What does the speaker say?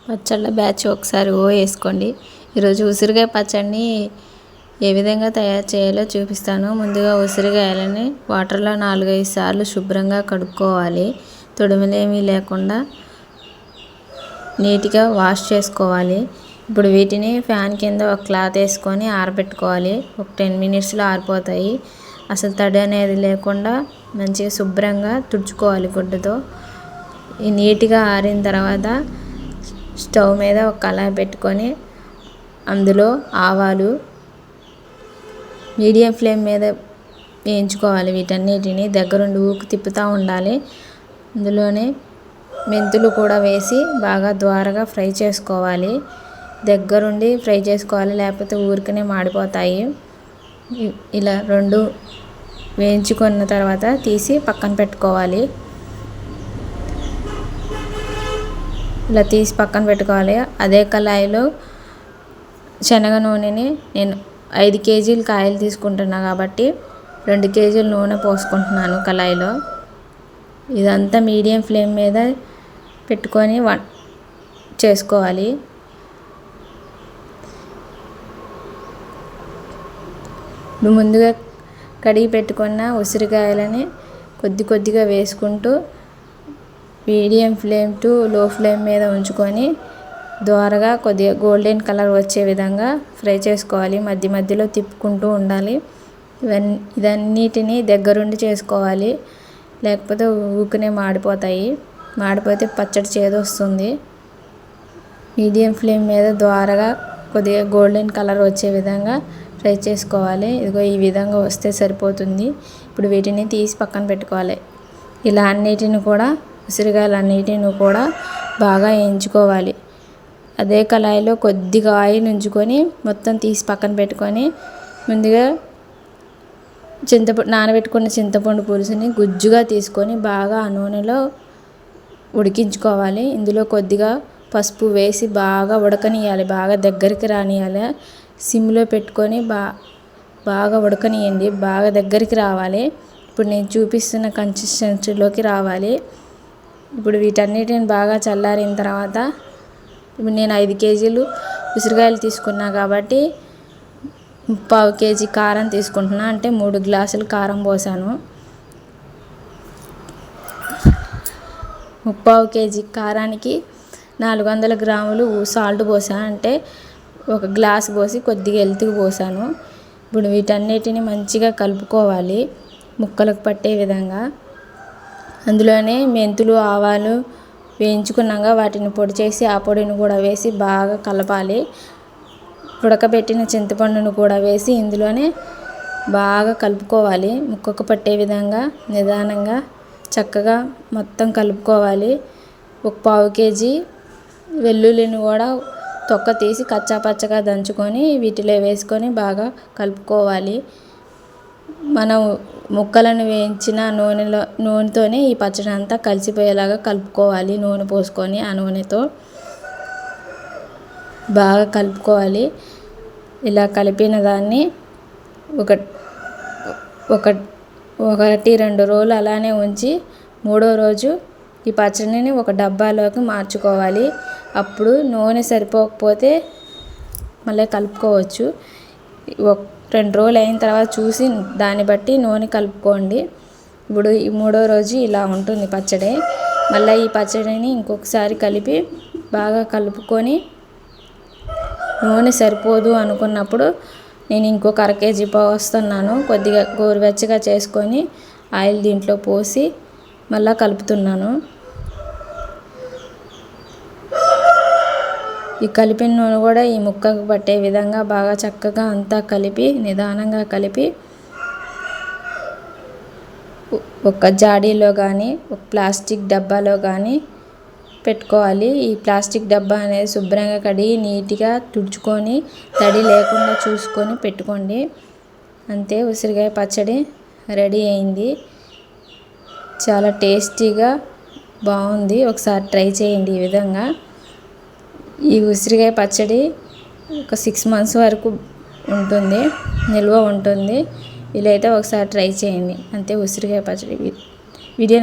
పచ్చళ్ళ బ్యాచ్ ఒకసారి వేసుకోండి. ఈరోజు ఉసిరికాయ పచ్చడిని ఏ విధంగా తయారు చేయాలో చూపిస్తాను. ముందుగా ఉసిరికాయలని వాటర్లో 4-5 సార్లు శుభ్రంగా కడుక్కోవాలి. తొడుములేమీ లేకుండా నీట్గా వాష్ చేసుకోవాలి. ఇప్పుడు వీటిని ఫ్యాన్ కింద ఒక క్లాత్ వేసుకొని ఆరబెట్టుకోవాలి. ఒక 10 మినిట్స్లో ఆరిపోతాయి. అసలు తడి అనేది లేకుండా మంచిగా శుభ్రంగా తుడుచుకోవాలి గుడ్డతో. ఈ నీట్గా ఆరిన తర్వాత స్టవ్ మీద ఒక కళాయి పెట్టుకొని అందులో ఆవాలు మీడియం ఫ్లేమ్ మీద వేయించుకోవాలి. వీటన్నిటిని దగ్గరుండి ఊకు తిప్పుతూ ఉండాలి. అందులోనే మెంతులు కూడా వేసి బాగా ద్వారగా ఫ్రై చేసుకోవాలి. దగ్గరుండి ఫ్రై చేసుకోవాలి, లేకపోతే ఊరికనే మాడిపోతాయి. ఇలా 2 వేయించుకున్న తర్వాత తీసి పక్కన పెట్టుకోవాలి. ఇలా తీసి పక్కన పెట్టుకోవాలి. అదే కళాయిలో శనగ నూనెని నేను 5 కేజీలు కాయలు తీసుకుంటున్నా కాబట్టి 2 కేజీల నూనె పోసుకుంటున్నాను కళాయిలో. ఇదంతా మీడియం ఫ్లేమ్ మీద పెట్టుకొని చేసుకోవాలి. ముందుగా కడిగి పెట్టుకున్న ఉసిరికాయలని కొద్దిగా వేసుకుంటూ మీడియం ఫ్లేమ్ టు లో ఫ్లేమ్ మీద ఉంచుకొని ద్వారగా కొద్దిగా గోల్డెన్ కలర్ వచ్చే విధంగా ఫ్రై చేసుకోవాలి. మధ్యలో తిప్పుకుంటూ ఉండాలి. ఇదన్నిటిని దగ్గరుండి చేసుకోవాలి, లేకపోతే ఊకనే మాడిపోతాయి. మాడిపోతే పచ్చడి చేదొస్తుంది. మీడియం ఫ్లేమ్ మీద ద్వారగా కొద్దిగా గోల్డెన్ కలర్ వచ్చే విధంగా ఫ్రై చేసుకోవాలి. ఇదిగో ఈ విధంగా వస్తే సరిపోతుంది. ఇప్పుడు వీటిని తీసి పక్కన పెట్టుకోవాలి. ఇలా అన్నిటిని కూడా ఉసిరికాయలన్నిటిని కూడా బాగా వేయించుకోవాలి. అదే కళాయిలో కొద్దిగా ఆయిల్ ఉంచుకొని మొత్తం తీసి పక్కన పెట్టుకొని ముందుగా నానబెట్టుకున్న చింతపండు పులుసుని గుజ్జుగా తీసుకొని బాగా ఆ నూనెలో ఉడికించుకోవాలి. ఇందులో కొద్దిగా పసుపు వేసి బాగా ఉడకనియాలి, బాగా దగ్గరికి రానియాలి. సిమ్లో పెట్టుకొని బాగా ఉడకనియండి. బాగా దగ్గరికి రావాలి. ఇప్పుడు నేను చూపిస్తున్న కన్సిస్టెన్సీలోకి రావాలి. ఇప్పుడు వీటన్నిటిని బాగా చల్లారిన తర్వాత ఇప్పుడు నేను 5 కేజీలు ఉసిరికాయలు తీసుకున్నా కాబట్టి 1/4 కేజీ కారం తీసుకుంటున్నా. అంటే 3 గ్లాసులు కారం పోసాను. 1/4 కేజీ కారానికి 400 గ్రాములు సాల్ట్ పోసాను. అంటే 1 గ్లాసు పోసి కొద్దిగా ఎల్తుకు పోసాను. ఇప్పుడు వీటన్నిటిని మంచిగా కలుపుకోవాలి ముక్కలకు పట్టే విధంగా. అందులోనే మెంతులు, ఆవాలు వేయించుకున్నాక వాటిని పొడి చేసి ఆ పొడిని కూడా వేసి బాగా కలపాలి. ఉడకబెట్టిన చింతపండును కూడా వేసి ఇందులోనే బాగా కలుపుకోవాలి. ముక్కకు పట్టే విధంగా నిదానంగా చక్కగా మొత్తం కలుపుకోవాలి. 1/4 కేజీ వెల్లుల్లిని కూడా తొక్క తీసి కచ్చాపచ్చగా దంచుకొని వీటిలో వేసుకొని బాగా కలుపుకోవాలి. మనం ముక్కలను వేయించిన నూనెతోనే ఈ పచ్చడి అంతా కలిసిపోయేలాగా కలుపుకోవాలి. నూనె పోసుకొని ఆ నూనెతో బాగా కలుపుకోవాలి. ఇలా కలిపిన దాన్ని 1-2 రోజులు అలానే ఉంచి 3వ రోజు ఈ పచ్చడిని ఒక డబ్బాలోకి మార్చుకోవాలి. అప్పుడు నూనె సరిపోకపోతే మళ్ళీ కలుపుకోవచ్చు. 2 రోజులు అయిన తర్వాత చూసి దాన్ని బట్టి నూనె కలుపుకోండి. ఇప్పుడు ఈ 3వ రోజు ఇలా ఉంటుంది పచ్చడి. మళ్ళీ ఈ పచ్చడిని ఇంకొకసారి కలిపి బాగా కలుపుకొని నూనె సరిపోదు అనుకున్నప్పుడు నేను ఇంకొక 1/2 కేజీ పోస్తున్నాను. కొద్దిగా గోరువెచ్చగా చేసుకొని ఆయిల్ దీంట్లో పోసి మళ్ళీ కలుపుతున్నాను. ఈ కలిపిన నూనె కూడా ఈ ముక్కకు పట్టే విధంగా బాగా చక్కగా అంతా కలిపి నిదానంగా కలిపి ఒక జాడీలో కానీ ఒక ప్లాస్టిక్ డబ్బాలో కానీ పెట్టుకోవాలి. ఈ ప్లాస్టిక్ డబ్బా అనేది శుభ్రంగా కడిగి నీట్గా తుడుచుకొని తడి లేకుండా చూసుకొని పెట్టుకోండి. అంతే, ఉసిరికాయ పచ్చడి రెడీ అయింది. చాలా టేస్టీగా బాగుంది. ఒకసారి ట్రై చేయండి. ఈ విధంగా ఈ ఉసిరికాయ పచ్చడి ఒక 6 months వరకు ఉంటుంది, నిల్వ ఉంటుంది. ఇలా అయితే ఒకసారి ట్రై చేయండి. అంతే, ఉసిరికాయ పచ్చడి. వీడియో